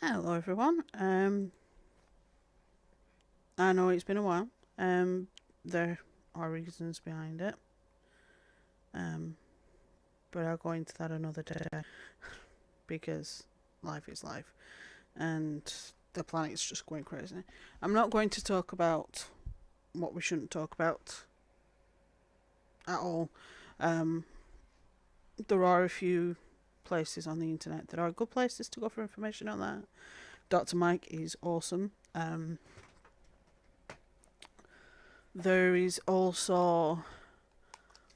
Hello everyone. I know it's been a while. There are reasons behind it. Um, but I'll go into that another day because life is life and the planet's just going crazy. I'm not going to talk about what we shouldn't talk about at all. Um, there are a few places on the internet that are good places to go for information on that. Dr. Mike is awesome. There is also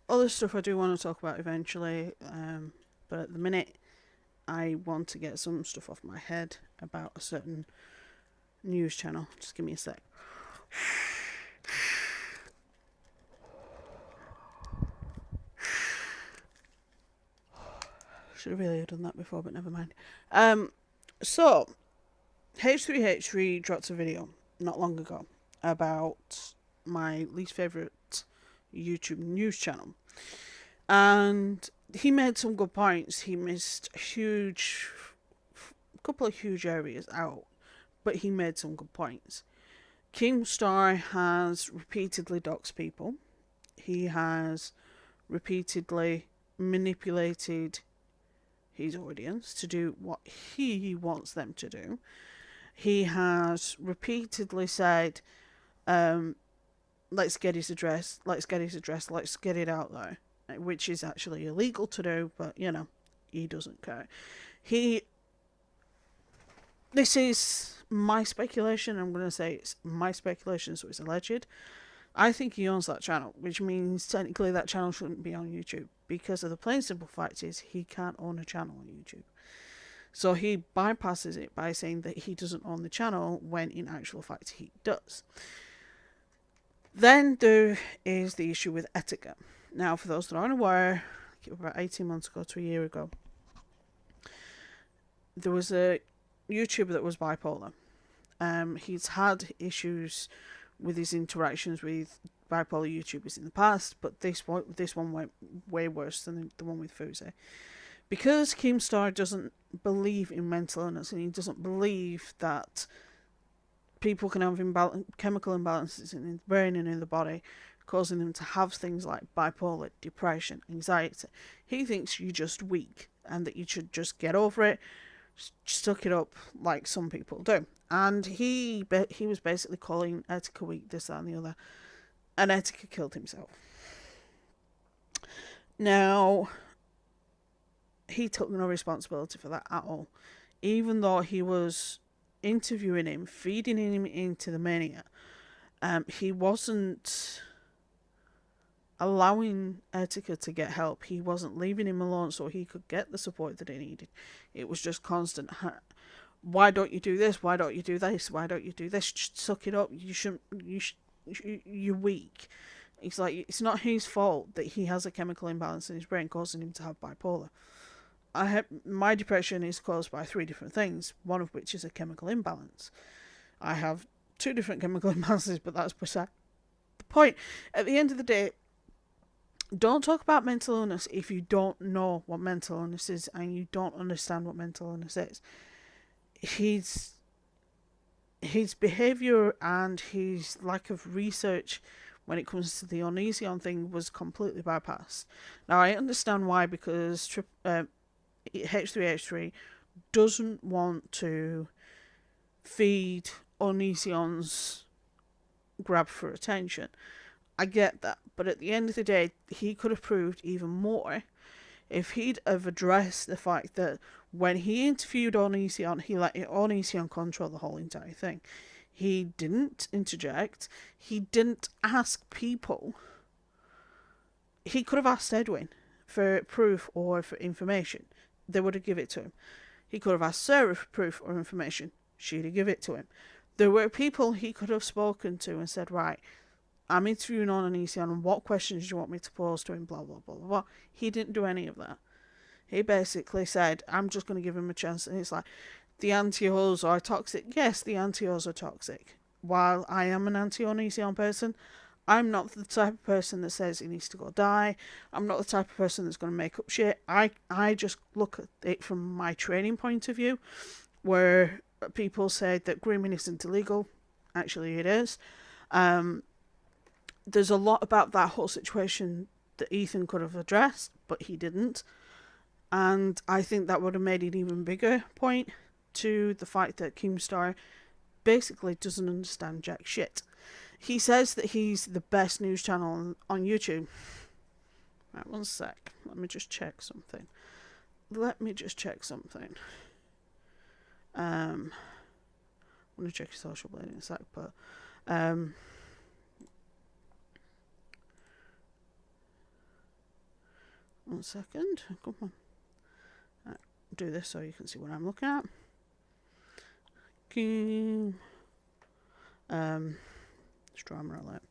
other stuff I do want to talk about eventually, but at the minute, I want to get some stuff off my head about a certain news channel. Just give me a sec. Should have really done that before, but never mind. So H3H3 dropped a video not long ago about my least favourite YouTube news channel. And he made some good points. He missed a couple of huge areas out, but he made some good points. Keemstar has repeatedly doxed people. He has repeatedly manipulated his audience to do what he wants them to do. He has repeatedly said, let's get his address, let's get it out there, which is actually illegal to do, but he doesn't care. This is my speculation. I'm going to say it's my speculation, so it's alleged. I think he owns that channel, which means technically that channel shouldn't be on YouTube, because of the plain simple fact is he can't own a channel on YouTube. So he bypasses it by saying that he doesn't own the channel when in actual fact he does. Then there is the issue with etiquette. Now, for those that aren't aware, about 18 months ago to a year ago, there was a YouTuber that was bipolar. He's had issues with his interactions with bipolar YouTubers in the past, but this one went way worse than the one with Fuzi. Because Keemstar doesn't believe in mental illness, and he doesn't believe that people can have chemical imbalances in the brain and in the body, causing them to have things like bipolar, depression, anxiety. He thinks you're just weak and that you should just get over it, suck it up like some people do. And he was basically calling Etika weak, this, that and the other. And Etika killed himself. Now, he took no responsibility for that at all. Even though he was interviewing him, feeding him into the mania, he wasn't allowing Etika to get help. He wasn't leaving him alone so he could get the support that he needed. It was just constant, why don't you do this? Why don't you do this? Why don't you do this? Just suck it up. You're weak. It's like, it's not his fault that he has a chemical imbalance in his brain causing him to have bipolar. My depression is caused by 3 different things, one of which is a chemical imbalance. I have 2 different chemical imbalances, but that's beside the point. At the end of the day, don't talk about mental illness if you don't know what mental illness is and you don't understand what mental illness is. His behaviour and his lack of research when it comes to the Onision thing was completely bypassed. Now, I understand why, because H3H3 doesn't want to feed Onision's grab for attention. I get that, but at the end of the day, he could have proved even more if he'd have addressed the fact that when he interviewed Onision, he let Onision control the whole entire thing. He didn't interject. He didn't ask people. He could have asked Edwin for proof or for information. They would have given it to him. He could have asked Sarah for proof or information. She'd have given it to him. There were people he could have spoken to and said, right, I'm interviewing on Onision, what questions do you want me to pose to him, blah, blah, blah, blah. He didn't do any of that. He basically said, I'm just going to give him a chance. And it's like, the anti-Os are toxic. Yes, the anti-Os are toxic. While I am an anti-Onision person, I'm not the type of person that says he needs to go die. I'm not the type of person that's going to make up shit. I just look at it from my training point of view, where people say that grooming isn't illegal. Actually, it is. Um, there's a lot about that whole situation that Ethan could have addressed, but he didn't. And I think that would have made an even bigger point to the fact that Keemstar basically doesn't understand jack shit. He says that he's the best news channel on YouTube. Right, one sec. Let me just check something. I'm going to check your social blade in a sec, but one second. Come on. Do this so you can see what I'm looking at. Drama alert.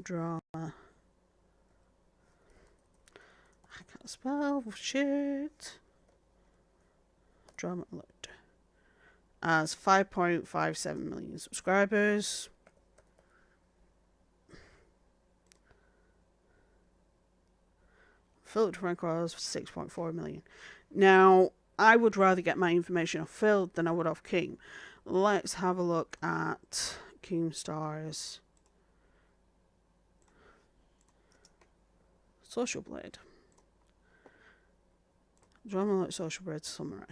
Drama. I can't spell shit. Drama alert. Has 5.57 million subscribers. Philip rank was 6.4 million. Now, I would rather get my information off Phil than I would off Keem. Let's have a look at Keemstar's Social Blade. Drama like Social Blade summary.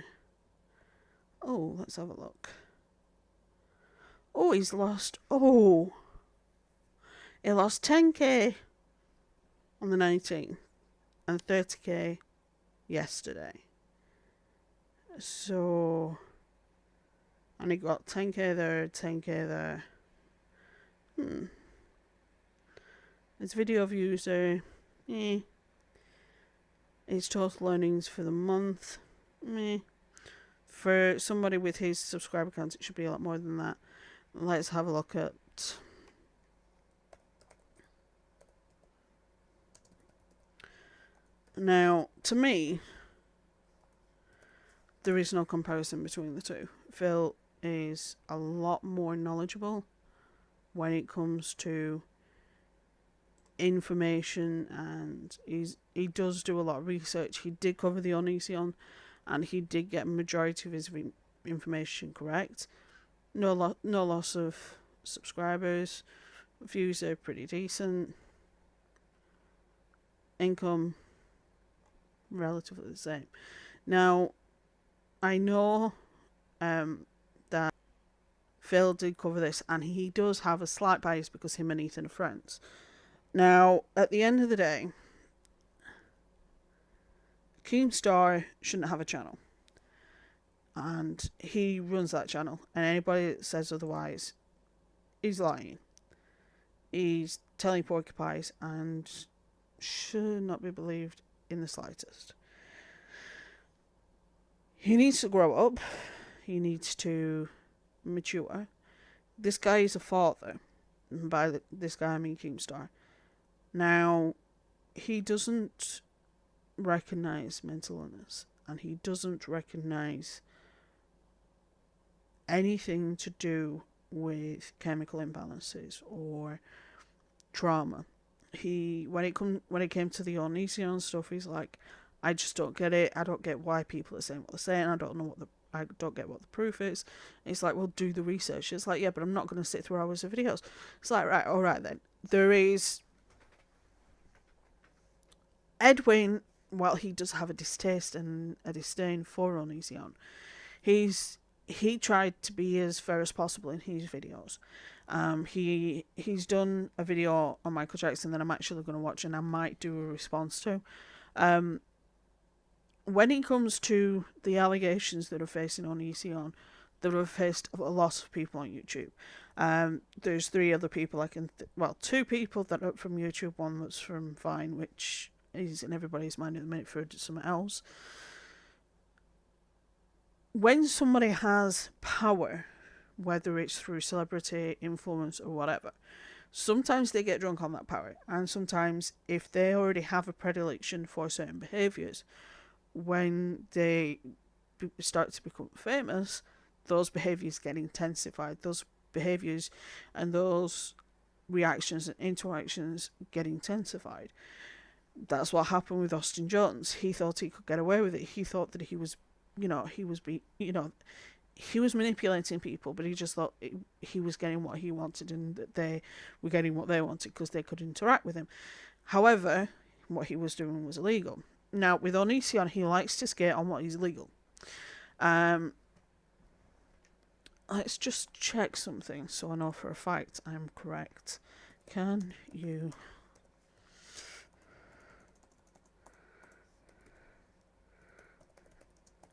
Oh, let's have a look. Oh, he's lost. Oh, he lost 10k on the 19th and 30k yesterday. So, and he got 10k there, 10k there. His video views are, his total earnings for the month, For somebody with his subscriber count, it should be a lot more than that. Let's have a look at now. To me, there is no comparison between the two. Phil is a lot more knowledgeable when it comes to information, and he does do a lot of research. He did cover the Onision, and he did get a majority of his information correct. No loss of subscribers. Views are pretty decent. Income relatively the same. Now, I know that Phil did cover this, and he does have a slight bias because him and Ethan are friends. Now, at the end of the day, Keemstar shouldn't have a channel. And he runs that channel. And anybody that says otherwise is lying. He's telling porcupines and should not be believed in the slightest. He needs to grow up. He needs to mature. This guy is a father. And by this guy, I mean Keemstar. Now, he doesn't recognize mental illness, and he doesn't recognize anything to do with chemical imbalances or trauma. When it came to the Onision stuff, he's like, I just don't get it. I don't get why people are saying what they're saying. I don't get what the proof is. And it's like, well, do the research. It's like, yeah, but I'm not going to sit through hours of videos. It's like, right, all right then. There is Edwin. While he does have a distaste and a disdain for Onision, he tried to be as fair as possible in his videos. He's done a video on Michael Jackson that I'm actually going to watch, and I might do a response to. When it comes to the allegations that are facing Onision, that have faced a lot of people on YouTube. There's 3 other people two people that are from YouTube. One that's from Vine, which is in everybody's mind at the minute for something else. When somebody has power, whether it's through celebrity, influence, or whatever, sometimes they get drunk on that power. And sometimes, if they already have a predilection for certain behaviours, when they start to become famous, those behaviours get intensified. Those behaviours and those reactions and interactions get intensified. That's what happened with Austin Jones. He thought he could get away with it. He thought that he was he was manipulating people, but he just thought he was getting what he wanted and that they were getting what they wanted because they could interact with him. However, what he was doing was illegal. Now, with Onision, he likes to skate on what is legal. Let's just check something so I know for a fact I'm correct. Can you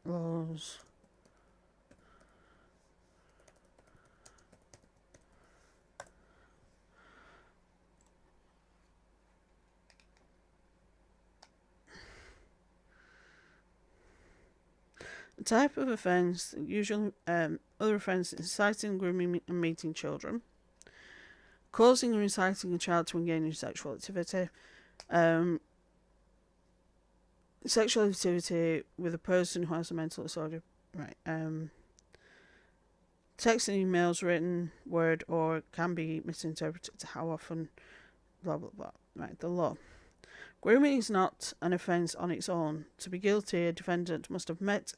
laws the type of offence, usually other offence, inciting, grooming and meeting children, causing or inciting a child to engage in sexual activity, sexual activity with a person who has a mental disorder, right? Text and emails, written, word, or can be misinterpreted. How often? Blah blah blah. Right, the law. Grooming is not an offence on its own. To be guilty, a defendant must have met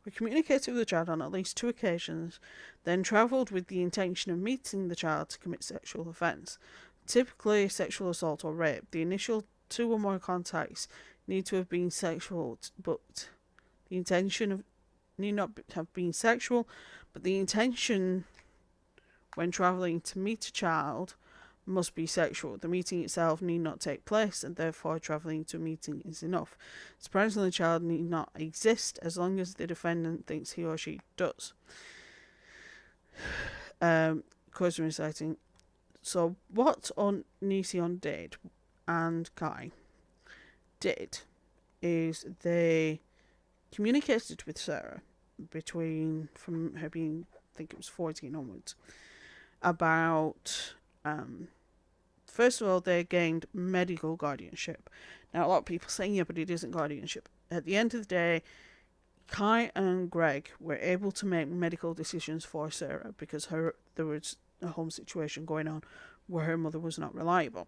or communicated with the child on at least 2 occasions, then travelled with the intention of meeting the child to commit sexual offence. Typically, sexual assault or rape. The initial 2 or more contacts need to have been sexual, but the intention of need not have been sexual, but the intention when travelling to meet a child must be sexual. The meeting itself need not take place, and therefore travelling to a meeting is enough. Surprisingly, the child need not exist as long as the defendant thinks he or she does. Cause reciting. So what Onision did and Kai did is they communicated with Sarah from her being, I think it was 14 onwards, about first of all, they gained medical guardianship. Now, a lot of people saying, yeah, but it isn't guardianship. At the end of the day, Kai and Greg were able to make medical decisions for Sarah because there was a home situation going on where her mother was not reliable.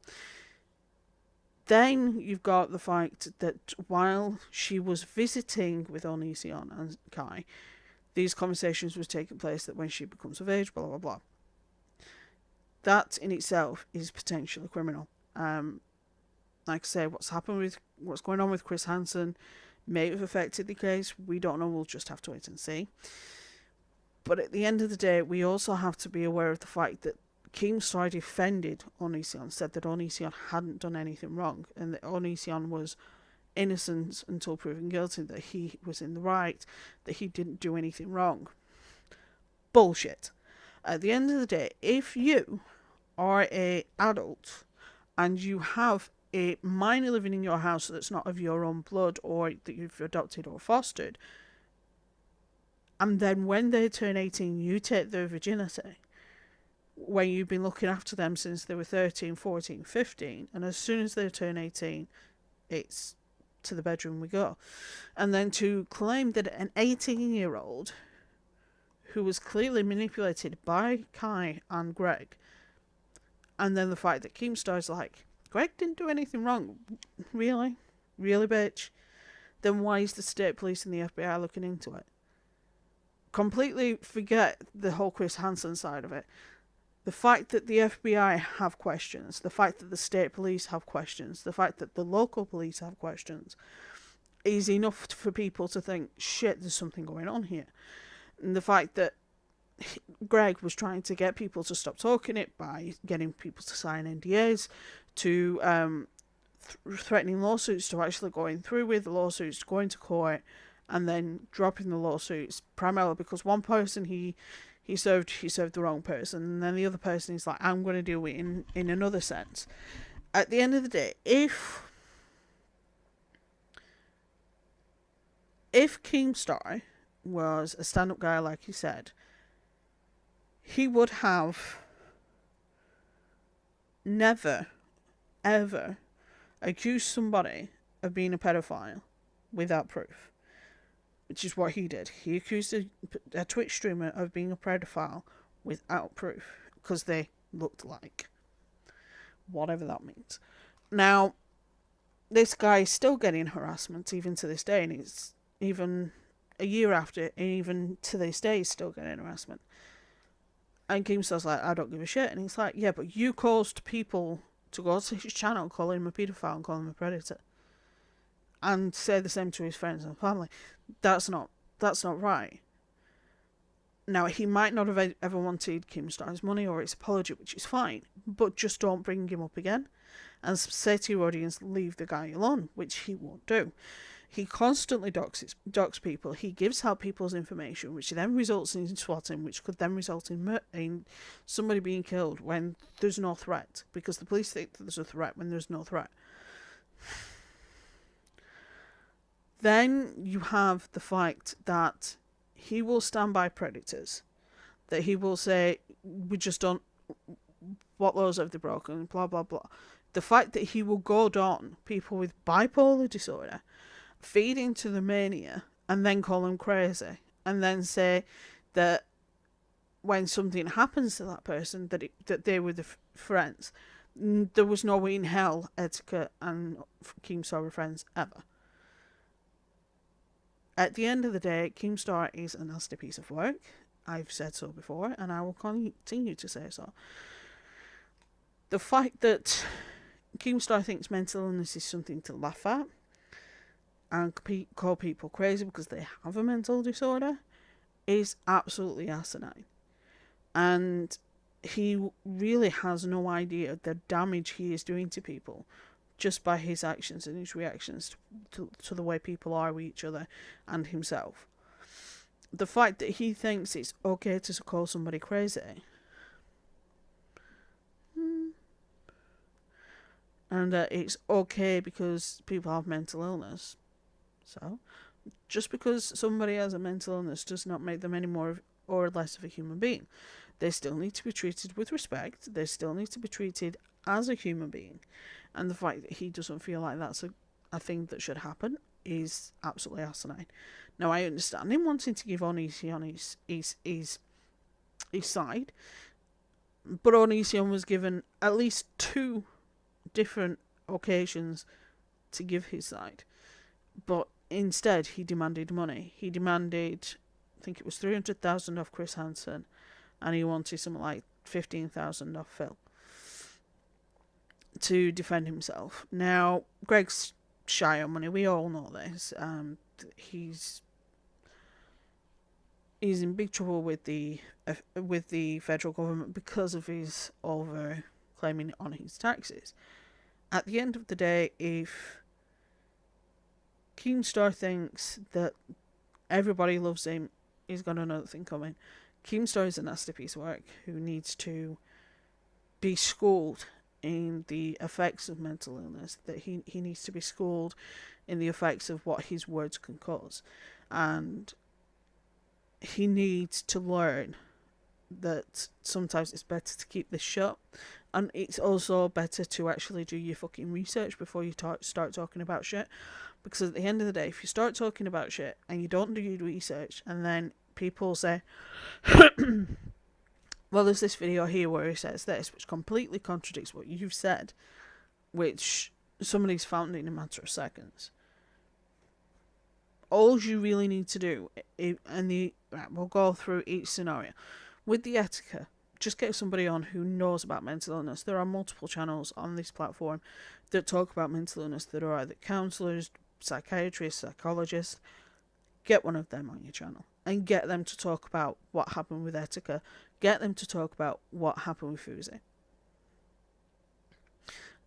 Then you've got the fact that while she was visiting with Onision and Kai, these conversations were taking place that when she becomes of age, blah, blah, blah. That in itself is potentially criminal. Like I say, what's going on with Chris Hansen may have affected the case. We don't know. We'll just have to wait and see. But at the end of the day, we also have to be aware of the fact that Keemstar defended Onision, said that Onision hadn't done anything wrong, and that Onision was innocent until proven guilty, that he was in the right, that he didn't do anything wrong. Bullshit. At the end of the day, if you are an adult and you have a minor living in your house that's not of your own blood or that you've adopted or fostered, and then when they turn 18 you take their virginity, when you've been looking after them since they were 13, 14, 15, and as soon as they turn 18, it's to the bedroom we go. And then to claim that an 18-year-old who was clearly manipulated by Kai and Greg, and then the fact that Keemstar's like, Greg didn't do anything wrong. Really? Really, bitch? Then why is the state police and the FBI looking into it? Completely forget the whole Chris Hansen side of it. The fact that the FBI have questions, the fact that the state police have questions, the fact that the local police have questions is enough for people to think, shit, there's something going on here. And the fact that Greg was trying to get people to stop talking it by getting people to sign NDAs, to threatening lawsuits, to actually going through with the lawsuits, going to court, and then dropping the lawsuits, primarily because one person he served the wrong person, and then the other person is like, I'm going to do it in another sense. At the end of the day, if Keemstar was a stand-up guy, like he said, he would have never, ever accused somebody of being a pedophile without proof. Which is what he did. He accused a Twitch streamer of being a pedophile without proof. Because they looked like. Whatever that means. Now, this guy is still getting harassment even to this day. And a year after, and even to this day, he's still getting harassment. And Keemstar's like, I don't give a shit. And he's like, yeah, but you caused people to go to his channel, calling him a paedophile and calling him a predator, and say the same to his friends and family. That's not right. Now, he might not have ever wanted Keemstar's money or his apology, which is fine, but just don't bring him up again. And say to your audience, leave the guy alone, which he won't do. He constantly docs people. He gives out people's information, which then results in swatting, which could then result in somebody being killed when there's no threat, because the police think that there's a threat when there's no threat. Then you have the fact that he will stand by predators, that he will say, we just don't, what laws have they broken, blah, blah, blah. The fact that he will goad on people with bipolar disorder, feed into the mania, and then call them crazy, and then say that when something happens to that person, that they were the friends. There was no way in hell Etiquette and Keemstar were friends ever. At the end of the day, Keemstar is a nasty piece of work. I've said so before, and I will continue to say so. The fact that Keemstar thinks mental illness is something to laugh at and call people crazy because they have a mental disorder is absolutely asinine. And he really has no idea the damage he is doing to people just by his actions and his reactions to the way people are with each other and himself. The fact that he thinks it's okay to call somebody crazy, and that it's okay because people have mental illness. So, just because somebody has a mental illness does not make them any more or less of a human being. They still need to be treated with respect. They still need to be treated as a human being. And the fact that he doesn't feel like that's a thing that should happen is absolutely asinine. Now, I understand him wanting to give Onision his side, but Onision was given at least 2 different occasions to give his side. But instead, he demanded money. He demanded, I think it was 300,000 off Chris Hansen, and he wanted something like 15,000 off Phil to defend himself. Now, Greg's shy on money. We all know this. He's in big trouble with the federal government because of his over claiming on his taxes. At the end of the day, if Keemstar thinks that everybody loves him, he's got another thing coming. Keemstar is a nasty piece of work who needs to be schooled in the effects of mental illness, that he needs to be schooled in the effects of what his words can cause. And he needs to learn that sometimes it's better to keep this shut, and it's also better to actually do your fucking research before you start talking about shit, because at the end of the day, if you start talking about shit and you don't do your research, and then people say well, there's this video here where he says this, which completely contradicts what you've said, which somebody's found in a matter of seconds. All you really need to do, we'll go through each scenario. With the etiquette, just get somebody on who knows about mental illness. There are multiple channels on this platform that talk about mental illness that are either counsellors, psychiatrists, psychologists. Get one of them on your channel and get them to talk about what happened with Etika. Get them to talk about what happened with Fuzi.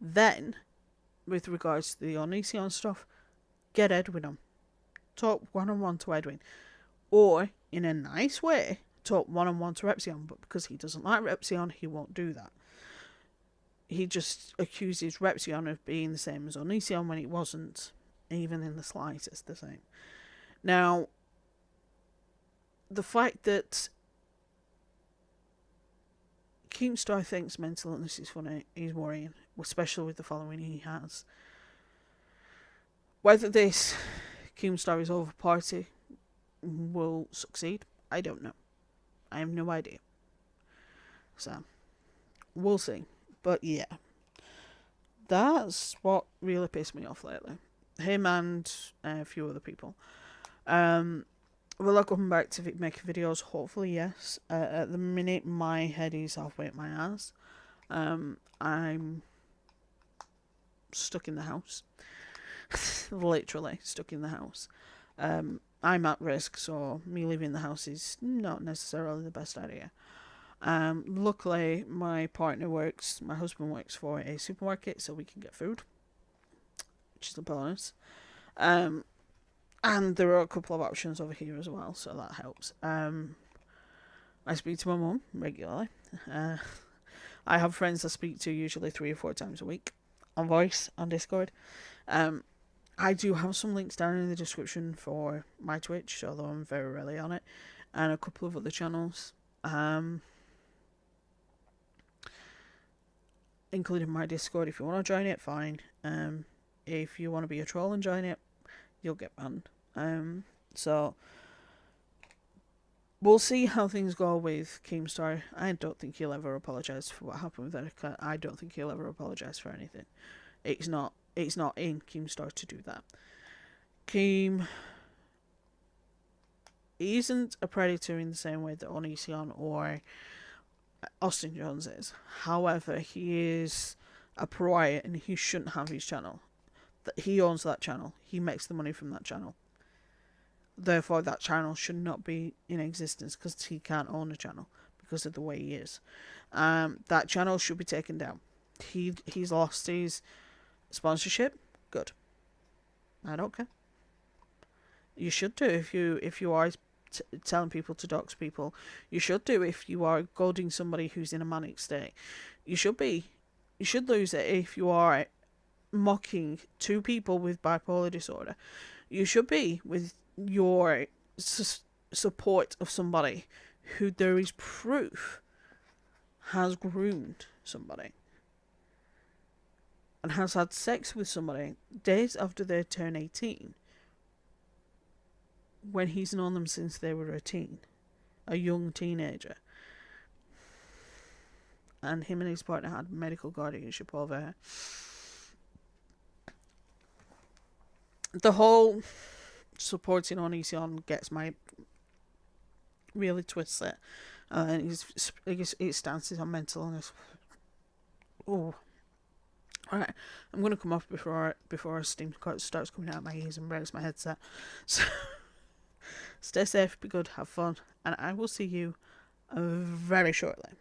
Then, with regards to the Onision stuff, get Edwin on. Talk one-on-one to Edwin. Or, in a nice way, talk one-on-one to Repzion, but because he doesn't like Repzion, he won't do that. He just accuses Repzion of being the same as Onision when it wasn't, even in the slightest, the same. Now, the fact that Keemstar thinks mental illness is funny is worrying, especially with the following he has. Whether this Keemstar is over party will succeed, I don't know. I have no idea. So, we'll see. But yeah, that's what really pissed me off lately. Him and a few other people. Will I come back to making videos? Hopefully, yes. At the minute, my head is halfway up my ass. I'm stuck in the house. Literally stuck in the house. I'm at risk, so me leaving the house is not necessarily the best idea. Luckily, my husband works for a supermarket, so we can get food, which is a bonus. And there are a couple of options over here as well, so that helps. I speak to my mum regularly. I have friends I speak to usually 3 or 4 times a week on voice, on Discord. I do have some links down in the description for my Twitch, although I'm very rarely on it, and a couple of other channels, including my Discord. If you want to join it, fine. If you want to be a troll and join it, you'll get banned. So we'll see how things go with Keemstar. I don't think he'll ever apologise for what happened with Erica. I don't think he'll ever apologise for anything. It's not in Keemstar to do that. Keem isn't a predator in the same way that Onision or Austin Jones is. However, he is a pariah and he shouldn't have his channel. He owns that channel. He makes the money from that channel. Therefore, that channel should not be in existence because he can't own a channel because of the way he is. That channel should be taken down. He's lost his sponsorship. Good. I don't care. You should do if you are telling people to dox people. You should do if you are goading somebody who's in a manic state. You should lose it if you are mocking 2 people with bipolar disorder. You should be with your support of somebody who there is proof has groomed somebody and has had sex with somebody days after they turn 18 when he's known them since they were a young teenager, and him and his partner had medical guardianship over her. The whole supporting Onision gets my really twisted, and his stances on mental illness. Oh, alright. I'm gonna come off before steam starts coming out of my ears and breaks my headset. So stay safe, be good, have fun, and I will see you very shortly.